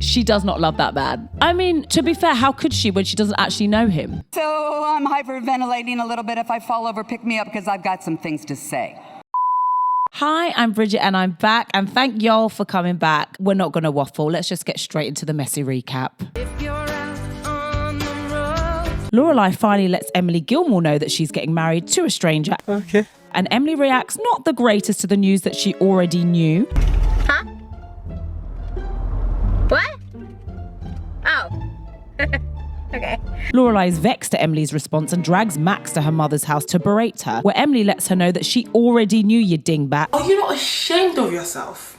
She does not love that man. I mean, to be fair, how could she when she doesn't actually know him? So I'm hyperventilating a little bit. If I fall over, pick me up because I've got some things to say. Hi, I'm Bridgette and I'm back, and thank y'all for coming back. We're not going to waffle. Let's just get straight into the messy recap. Lorelai finally lets Emily Gilmore know that she's getting married to a stranger. Okay. And Emily reacts not the greatest to the news that she already knew. Huh? What? Oh. Okay. Lorelai is vexed at Emily's response and drags Max to her mother's house to berate her, where Emily lets her know that she already knew, you dingbat. Are you not ashamed of yourself?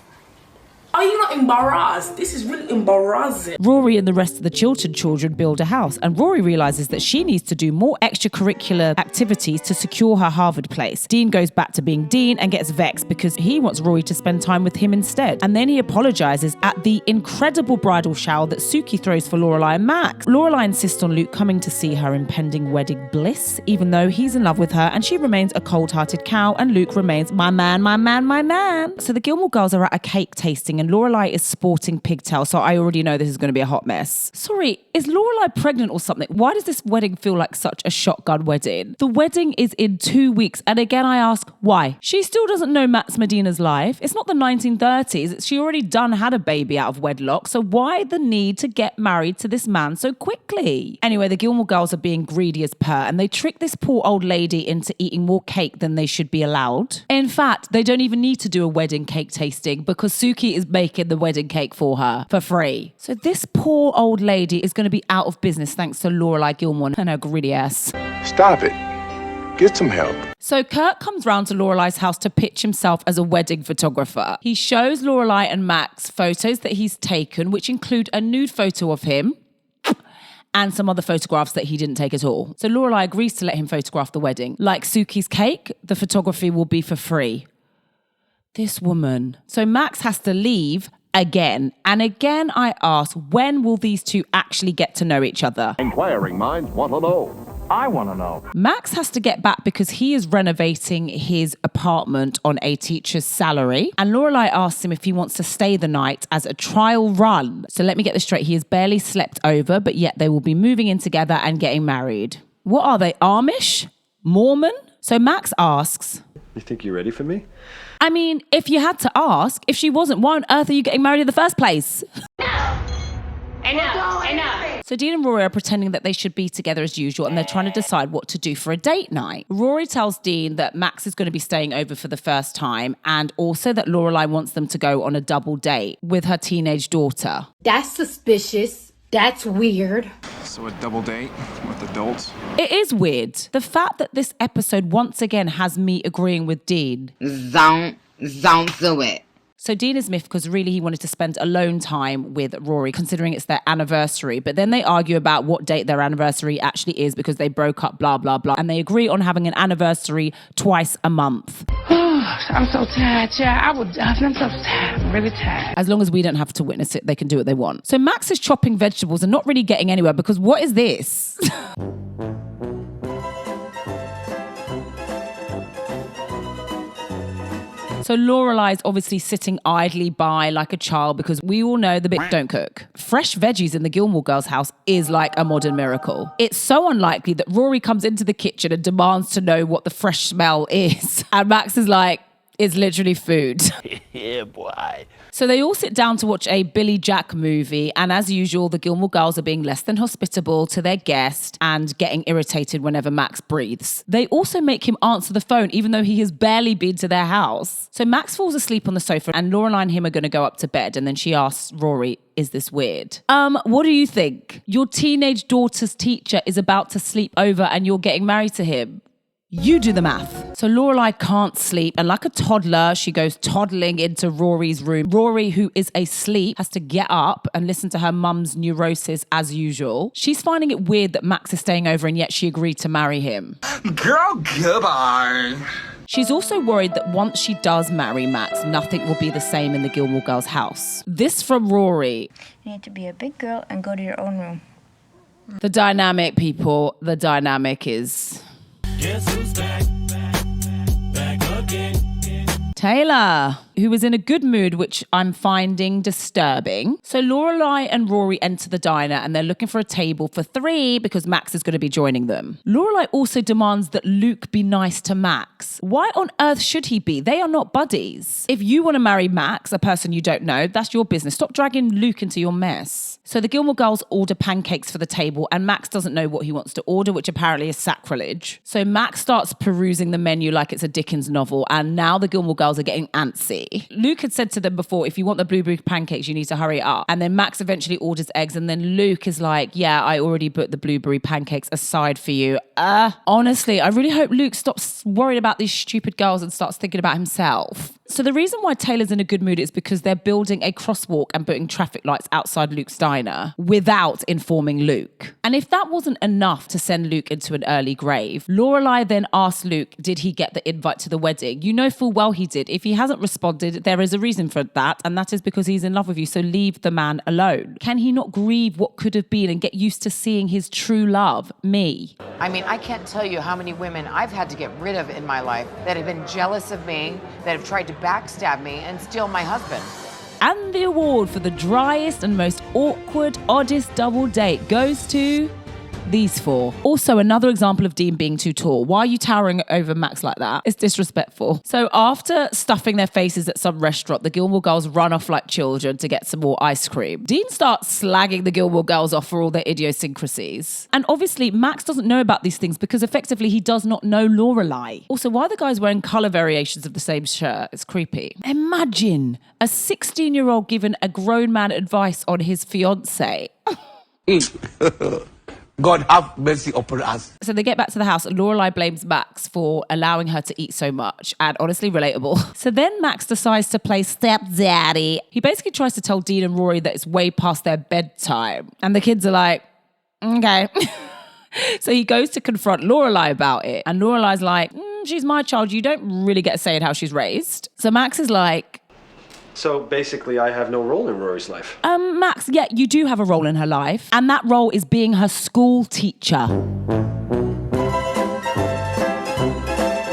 Are you not embarrassed? This is really embarrassing. Rory and the rest of the Chilton children build a house, and Rory realises that she needs to do more extracurricular activities to secure her Harvard place. Dean goes back to being Dean and gets vexed because he wants Rory to spend time with him instead. And then he apologises at the incredible bridal shower that Suki throws for Lorelai and Max. Lorelai insists on Luke coming to see her impending wedding bliss, even though he's in love with her, and she remains a cold-hearted cow, and Luke remains my man, my man, my man. So the Gilmore girls are at a cake tasting, and Lorelai is sporting pigtails, so I already know this is going to be a hot mess. Sorry, is Lorelai pregnant or something? Why does this wedding feel like such a shotgun wedding? The wedding is in 2 weeks, and again I ask, why? She still doesn't know Max Medina's life. It's not the 1930s. She already had a baby out of wedlock, so why the need to get married to this man so quickly? Anyway, the Gilmore girls are being greedy as per, and they trick this poor old lady into eating more cake than they should be allowed. In fact, they don't even need to do a wedding cake tasting because Suki is making the wedding cake for her for free. So this poor old lady is going to be out of business thanks to Lorelai Gilmore and her greedy ass. Stop it. Get some help. So Kurt comes round to Lorelai's house to pitch himself as a wedding photographer. He shows Lorelai and Max photos that he's taken, which include a nude photo of him and some other photographs that he didn't take at all. So Lorelai agrees to let him photograph the wedding. Like Suki's cake, the photography will be for free. This woman. So Max has to leave again. And again, I ask, when will these two actually get to know each other? Inquiring minds want to know. I want to know. Max has to get back because he is renovating his apartment on a teacher's salary. And Lorelai asks him if he wants to stay the night as a trial run. So let me get this straight. He has barely slept over, but yet they will be moving in together and getting married. What are they, Amish? Mormon? So Max asks, You think you're ready for me? I mean, if you had to ask, if she wasn't, why on earth are you getting married in the first place? I know. So Dean and Rory are pretending that they should be together as usual, and they're trying to decide what to do for a date night. Rory tells Dean that Max is going to be staying over for the first time, and also that Lorelai wants them to go on a double date with her teenage daughter. That's suspicious. That's weird. So a double date with adults? It is weird. The fact that this episode once again has me agreeing with Dean. Don't do it. So Dean is miffed because really he wanted to spend alone time with Rory, considering it's their anniversary. But then they argue about what date their anniversary actually is because they broke up, blah, blah, blah. And they agree on having an anniversary twice a month. I'm so tired, child. I'm so tired. I'm really tired. As long as we don't have to witness it, they can do what they want. So Max is chopping vegetables and not really getting anywhere because what is this? So Lorelai's obviously sitting idly by like a child because we all know the bitch don't cook. Fresh veggies in the Gilmore girls' house is like a modern miracle. It's so unlikely that Rory comes into the kitchen and demands to know what the fresh smell is. And Max is like, it's literally food. Yeah, boy. So they all sit down to watch a Billy Jack movie, and as usual, the Gilmore girls are being less than hospitable to their guest and getting irritated whenever Max breathes. They also make him answer the phone, even though he has barely been to their house. So Max falls asleep on the sofa, and Lorelai and him are going to go up to bed, and then she asks Rory, is this weird? What do you think? Your teenage daughter's teacher is about to sleep over and you're getting married to him. You do the math. So Lorelai can't sleep, and like a toddler, she goes toddling into Rory's room. Rory, who is asleep, has to get up and listen to her mum's neurosis as usual. She's finding it weird that Max is staying over, and yet she agreed to marry him. Girl, goodbye. She's also worried that once she does marry Max, nothing will be the same in the Gilmore girls' house. This from Rory. You need to be a big girl and go to your own room. The dynamic, people, the dynamic is... Guess who's back again? Taylor. who was in a good mood, which I'm finding disturbing. So Lorelai and Rory enter the diner and they're looking for a table for 3 because Max is going to be joining them. Lorelai also demands that Luke be nice to Max. Why on earth should he be? They are not buddies. If you want to marry Max, a person you don't know, that's your business. Stop dragging Luke into your mess. So the Gilmore Girls order pancakes for the table and Max doesn't know what he wants to order, which apparently is sacrilege. So Max starts perusing the menu like it's a Dickens novel and now the Gilmore Girls are getting antsy. Luke had said to them before, if you want the blueberry pancakes, you need to hurry it up. And then Max eventually orders eggs and then Luke is like, yeah, I already put the blueberry pancakes aside for you. Honestly, I really hope Luke stops worrying about these stupid girls and starts thinking about himself. So the reason why Taylor's in a good mood is because they're building a crosswalk and putting traffic lights outside Luke's diner without informing Luke. And if that wasn't enough to send Luke into an early grave, Lorelai then asked Luke, did he get the invite to the wedding? You know full well he did. If he hasn't responded, there is a reason for that, and that is because he's in love with you, so leave the man alone. Can he not grieve what could have been and get used to seeing his true love, me? I mean, I can't tell you how many women I've had to get rid of in my life that have been jealous of me, that have tried to backstab me and steal my husband. And the award for the driest and most awkward, oddest double date goes to these 4. Also, another example of Dean being too tall. Why are you towering over Max like that? It's disrespectful. So after stuffing their faces at some restaurant, the Gilmore Girls run off like children to get some more ice cream. Dean starts slagging the Gilmore Girls off for all their idiosyncrasies. And obviously, Max doesn't know about these things because effectively he does not know Lorelai. Also, why are the guys wearing colour variations of the same shirt? It's creepy. Imagine a 16-year-old giving a grown man advice on his fiancée. God have mercy upon us. So they get back to the house and Lorelai blames Max for allowing her to eat so much, and honestly relatable. So then Max decides to play stepdaddy. He basically tries to tell Dean and Rory that it's way past their bedtime. And the kids are like, okay. So he goes to confront Lorelai about it. And Lorelai's like, she's my child. You don't really get a say in how she's raised. So Max is like, so basically, I have no role in Rory's life. Max, yeah, you do have a role in her life. And that role is being her school teacher.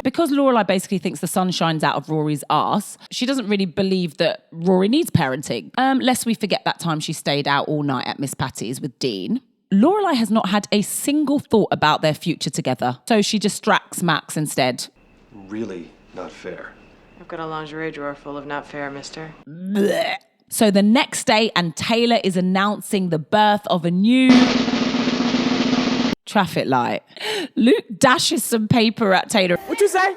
Because Lorelai basically thinks the sun shines out of Rory's ass, she doesn't really believe that Rory needs parenting. Lest we forget that time she stayed out all night at Miss Patty's with Dean. Lorelai has not had a single thought about their future together. So she distracts Max instead. Really not fair. I've got a lingerie drawer full of not fair, mister. Blech. So the next day, and Taylor is announcing the birth of a new traffic light. Luke dashes some paper at Taylor. What you say?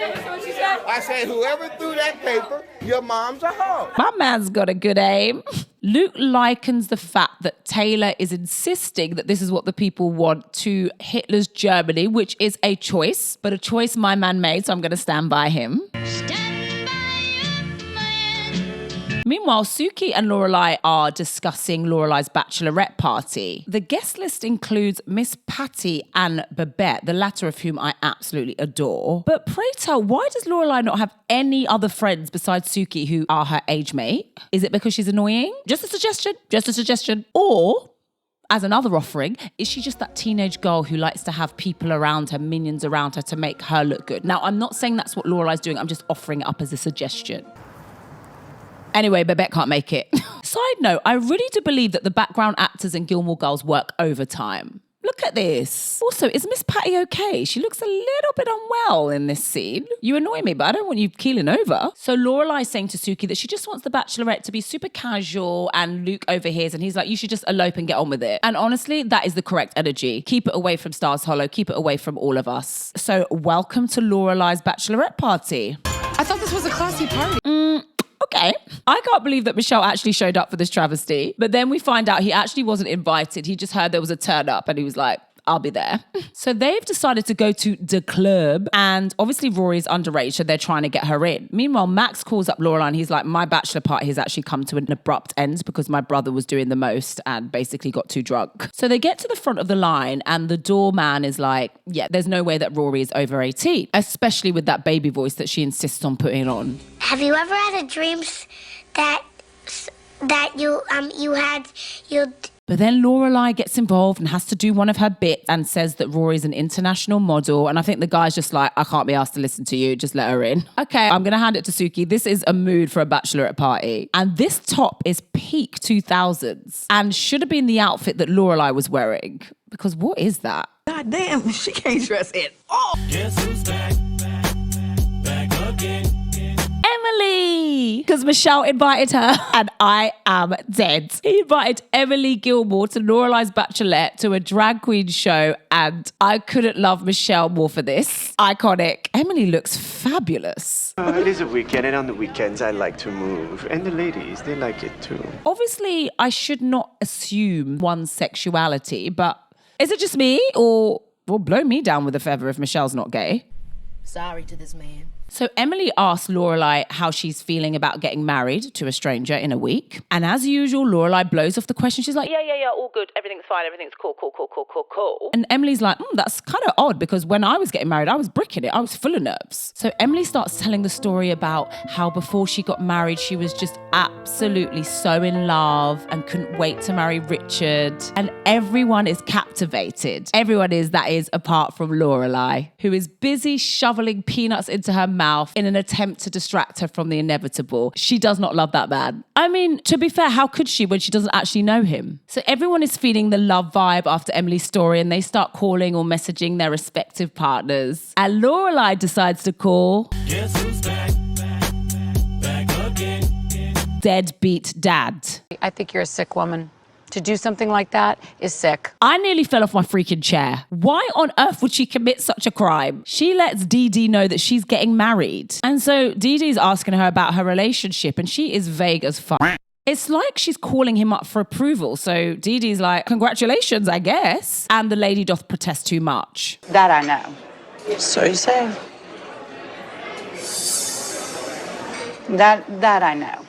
I said, whoever threw that paper, your mom's a hoe. My man's got a good aim. Luke likens the fact that Taylor is insisting that this is what the people want to Hitler's Germany, which is a choice, but a choice my man made, so I'm going to stand by him. Meanwhile, Suki and Lorelai are discussing Lorelai's bachelorette party. The guest list includes Miss Patty and Bridgette, the latter of whom I absolutely adore. But pray tell, why does Lorelai not have any other friends besides Suki who are her age mate? Is it because she's annoying? Just a suggestion. Or, as another offering, is she just that teenage girl who likes to have people around her, minions around her to make her look good? Now, I'm not saying that's what Lorelai's doing. I'm just offering it up as a suggestion. Anyway, Bridgette can't make it. Side note, I really do believe that the background actors in Gilmore Girls work overtime. Look at this. Also, is Miss Patty okay? She looks a little bit unwell in this scene. You annoy me, but I don't want you keeling over. So Lorelai's saying to Suki that she just wants the Bachelorette to be super casual, and Luke overhears and he's like, you should just elope and get on with it. And honestly, that is the correct energy. Keep it away from Stars Hollow. Keep it away from all of us. So welcome to Lorelai's Bachelorette party. I thought this was a classy party. Okay. I can't believe that Michelle actually showed up for this travesty. But then we find out he actually wasn't invited. He just heard there was a turn up and he was like, I'll be there. So they've decided to go to the club, and obviously Rory's underage, so they're trying to get her in. Meanwhile, Max calls up Lorelai and he's like, my bachelor party has actually come to an abrupt end because my brother was doing the most and basically got too drunk. So they get to the front of the line and the doorman is like, yeah, there's no way that Rory is over 18, especially with that baby voice that she insists on putting on. Have you ever had a dream that But then Lorelai gets involved and has to do one of her bits and says that Rory's an international model. And I think the guy's just like, I can't be asked to listen to you. Just let her in. Okay, I'm going to hand it to Suki. This is a mood for a bachelorette party. And this top is peak 2000s and should have been the outfit that Lorelai was wearing. Because what is that? God damn, she can't dress at all. Guess who's back again. Emily! Because Michelle invited her and I am dead. He invited Emily Gilmore to Lorelai's Bachelorette to a drag queen show and I couldn't love Michelle more for this. Iconic. Emily looks fabulous. It is a weekend and on the weekends I like to move. And the ladies, they like it too. Obviously, I should not assume one's sexuality, but is it just me or will blow me down with a feather if Michelle's not gay? Sorry to this man. So Emily asked Lorelai how she's feeling about getting married to a stranger in a week. And as usual, Lorelai blows off the question. She's like, yeah, all good. Everything's fine. Everything's cool. And Emily's like, that's kind of odd because when I was getting married, I was bricking it. I was full of nerves. So Emily starts telling the story about how before she got married, she was just absolutely so in love and couldn't wait to marry Richard. And everyone is captivated. Everyone is, that is, apart from Lorelai, who is busy shoveling peanuts into her mouth in an attempt to distract her from the inevitable. She does not love that man. I mean, to be fair, how could she when she doesn't actually know him? So everyone is feeling the love vibe after Emily's story and they start calling or messaging their respective partners. And Lorelai decides to call... Guess who's back again. Deadbeat dad. I think you're a sick woman. To do something like that is sick. I nearly fell off my freaking chair. Why on earth would she commit such a crime? She lets Dee Dee know that she's getting married. And so Dee Dee's asking her about her relationship and she is vague as fuck. It's like she's calling him up for approval. So Dee Dee's like, congratulations, I guess. And the lady doth protest too much. That I know. So you say. That I know.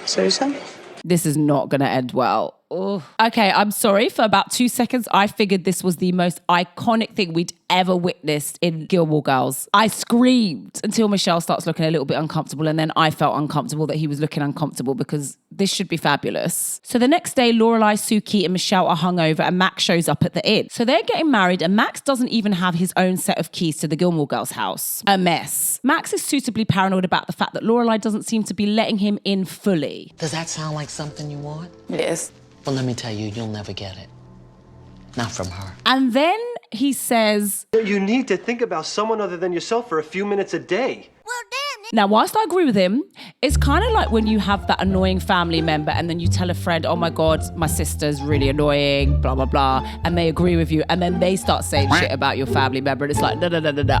So you say. This is not going to end well. Ugh. Okay, I'm sorry. For about 2 seconds, I figured this was the most iconic thing we'd ever witnessed in Gilmore Girls. I screamed until Michelle starts looking a little bit uncomfortable, and then I felt uncomfortable that he was looking uncomfortable because this should be fabulous. So the next day, Lorelai, Suki, and Michelle are hungover, and Max shows up at the inn. So they're getting married, and Max doesn't even have his own set of keys to the Gilmore Girls' house. A mess. Max is suitably paranoid about the fact that Lorelai doesn't seem to be letting him in fully. Does that sound like something you want? Yes. Well, let me tell you, you'll never get it. Not from her. And then he says... You need to think about someone other than yourself for a few minutes a day. Now, whilst I agree with him, it's kind of like when you have that annoying family member and then you tell a friend, oh my God, my sister's really annoying, blah, blah, blah, and they agree with you, and then they start saying shit about your family member, and it's like, no,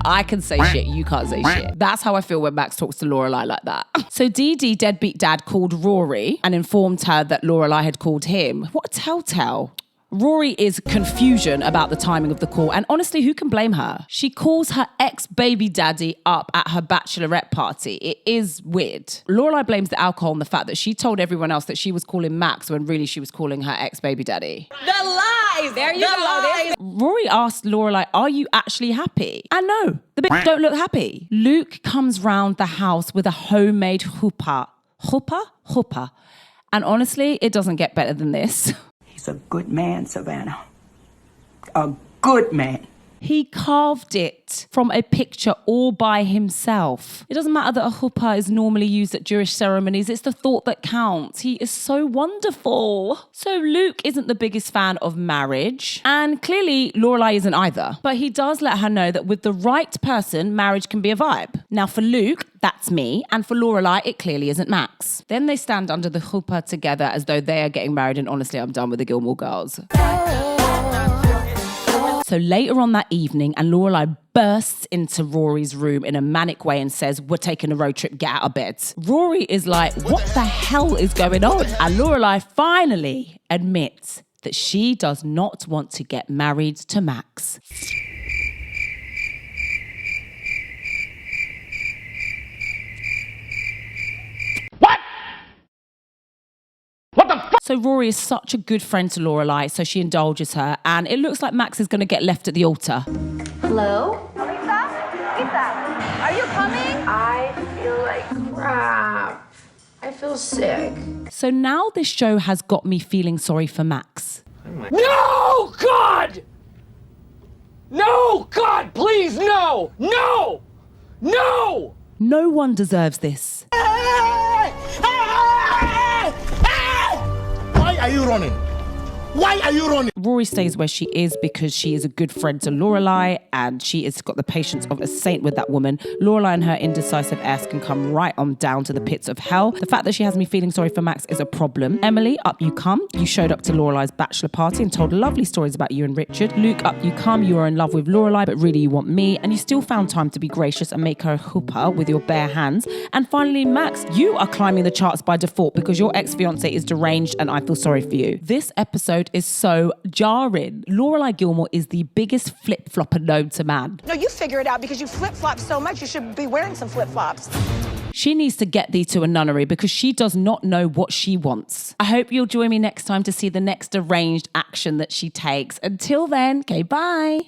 I can say shit, you can't say shit. That's how I feel when Max talks to Lorelai like that. So Dee Dee, deadbeat dad, called Rory and informed her that Lorelai had called him. What a telltale. Rory is confusion about the timing of the call, and honestly, who can blame her? She calls her ex-baby daddy up at her bachelorette party. It is weird. Lorelai blames the alcohol and the fact that she told everyone else that she was calling Max when really she was calling her ex-baby daddy. The lies! There you go. Rory asked Lorelai, are you actually happy? And no, the bitch don't look happy. Luke comes round the house with a homemade chuppah. Chuppah? And honestly, it doesn't get better than this. He's a good man, Savannah. A good man. He carved it from a picture all by himself. It doesn't matter that a chuppah is normally used at Jewish ceremonies. It's the thought that counts. He is so wonderful. So Luke isn't the biggest fan of marriage. And clearly Lorelai isn't either. But he does let her know that with the right person, marriage can be a vibe. Now for Luke, that's me. And for Lorelai, it clearly isn't Max. Then they stand under the chuppah together as though they are getting married. And honestly, I'm done with the Gilmore Girls. So later on that evening, and Lorelai bursts into Rory's room in a manic way and says, we're taking a road trip, get out of bed. Rory is like, what the hell is going on? And Lorelai finally admits that she does not want to get married to Max. So Rory is such a good friend to Lorelai, so she indulges her, and it looks like Max is going to get left at the altar. Hello? Lisa, are you coming? I feel like crap. I feel sick. So now this show has got me feeling sorry for Max. No, God! No, God, please, no! No! No! No one deserves this. Why are you running? Why are you running? Rory stays where she is because she is a good friend to Lorelai and she has got the patience of a saint with that woman. Lorelai and her indecisive ass can come right on down to the pits of hell. The fact that she has me feeling sorry for Max is a problem. Emily, up you come. You showed up to Lorelai's bachelor party and told lovely stories about you and Richard. Luke, up you come. You are in love with Lorelai, but really you want me. And you still found time to be gracious and make her a chuppah with your bare hands. And finally, Max, you are climbing the charts by default because your ex-fiance is deranged and I feel sorry for you. This episode is so jarring. Lorelai Gilmore is the biggest flip-flopper known to man. No, you figure it out because you flip-flop so much, you should be wearing some flip-flops. She needs to get thee to a nunnery because she does not know what she wants. I hope you'll join me next time to see the next deranged action that she takes. Until then, okay, bye.